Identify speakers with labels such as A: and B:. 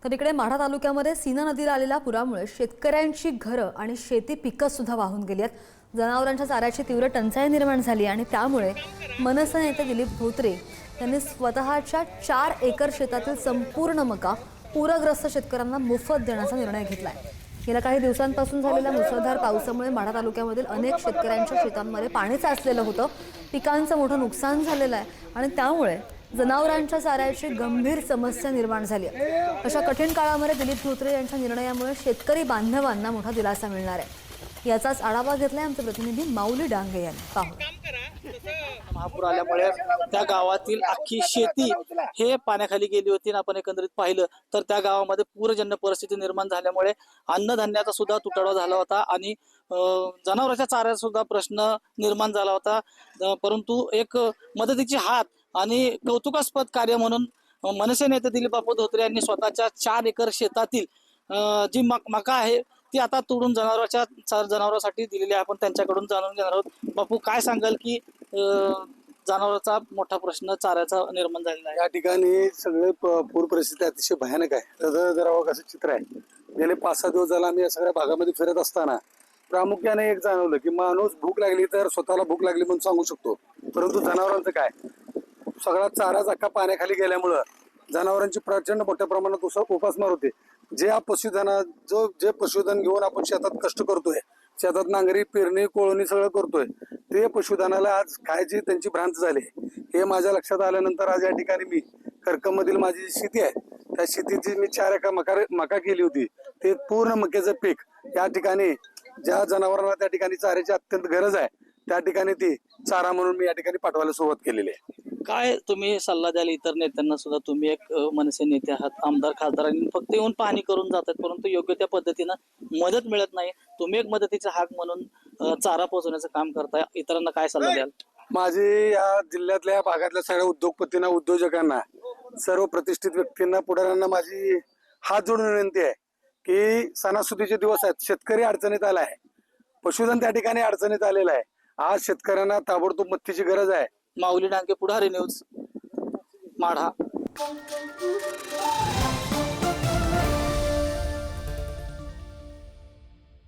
A: तर इकडे माढा तालुक्यामध्ये सीना नदीला आलेल्या पुरामुळे शेतकऱ्यांची घरं आणि शेती पिकं सुद्धा वाहून गेली आहेत। जनावरांच्या चाऱ्याची तीव्र टंचाई निर्माण झाली आणि त्यामुळे मनसे नेते दिलीप धोत्रे यांनी स्वतःच्या 4 एकर शेतातील संपूर्ण मका पूरग्रस्त शेतकऱ्यांना मोफत देण्याचा निर्णय घेतलाय। गेल्या काही दिवसांपासून झालेल्या मुसळधार पावसामुळे माढा तालुक्यामधील अनेक शेतकऱ्यांच्या शेतांमध्ये पाणी साचलेलं होतं। पिकांचं मोठं नुकसान झालेलं आहे आणि त्यामुळे जनावरांच्या चाऱ्याची गंभीर समस्या निर्माण झाली आहे। अशा कठीण काळामध्ये दिलीप धोत्रे यांच्या निर्णयामुळे शेतकरी बांधवांना मोठा दिलासा मिळणार आहे। याचाच आढावा घेतलाय आमचे प्रतिनिधी माऊली डांगे यांनी। पाहू।
B: महापूर आल्यामुळे त्या गावातील अख्खी शेती हे पाण्याखाली गेली होती आणि आपण एकंदरीत पाहिलं तर त्या गावामध्ये पूरजन्य परिस्थिती निर्माण झाल्यामुळे अन्नधान्याचा सुद्धा तुटवडा झाला होता आणि जनावरांच्या चाऱ्याचा सुद्धा प्रश्न निर्माण झाला होता। परंतु एक मदतीची हात आणि कौतुकास्पद कार्य म्हणून मनसे नेते दिलीप बापू धोत्रे यांनी स्वतःच्या 4 एकर शेतातील जी मका आहे ती आता तोडून जनावरांसाठी दिलेली आहे। आपण त्यांच्याकडून जाणून घेणार आहोत। बापू, काय सांगाल की जनावरांचा मोठा प्रश्न चाऱ्याचा निर्माण झालेला आहे?
C: या ठिकाणी सगळे पूर परिस्थिती अतिशय भयानक आहे। जरा असं चित्र आहे। गेले 5-6 दिवस झाला आम्ही या सगळ्या भागामध्ये फिरत असताना प्रामुख्याने एक जाणवलं की माणूस भूक लागली तर स्वतःला भूक लागली म्हणून सांगू शकतो, परंतु जनावरांचं काय, सगळा चारा अख्खा पाण्याखाली गेल्यामुळं जनावरांची प्रचंड मोठ्या प्रमाणात उपासमार होते। जे पशुधन घेऊन आपण शेतात कष्ट करतोय, शेतात नांगरी पेरणी कोळणी सगळं करतोय, ते पशुधनाला आज खायची त्यांची भ्रांत झाली। हे माझ्या लक्षात आल्यानंतर आज या ठिकाणी मी करकम मधील माझी जी शेती आहे त्या शेतीची मी 4 एकर मका केली होती। ते पूर्ण मक्याचं पीक या ठिकाणी ज्या जनावरांना त्या ठिकाणी चाऱ्याची अत्यंत गरज आहे त्या ठिकाणी ती चारा म्हणून मी या ठिकाणी पाठवायला सुरुवात केलेली आहे।
B: काय तुम्ही सल्ला द्याल इतर नेत्यांना सुद्धा? तुम्ही एक मनसे नेते आहात, आमदार खासदारांनी फक्त येऊन पाहणी करून जातात, परंतु योग्य त्या पद्धतीनं मदत मिळत नाही। तुम्ही एक मदतीचा हाक म्हणून चारा पोहोचवण्याचं काम करताय, इतरांना काय सल्ला द्याल?
C: माझी या जिल्ह्यातल्या भागातल्या सगळ्या उद्योगपतींना, उद्योजकांना, सर्व प्रतिष्ठित व्यक्तींना, पुढाऱ्यांना माझी हात जोडून विनंती आहे की सणासुदीचे दिवस आहेत, शेतकरी अडचणीत आला आहे, पशुधन त्या ठिकाणी अडचणीत आलेलं आहे। आज शेतकऱ्यांना ताबडतोब मदतीची गरज आहे।
B: माऊली डांगे, पुढारी न्यूज, माढा।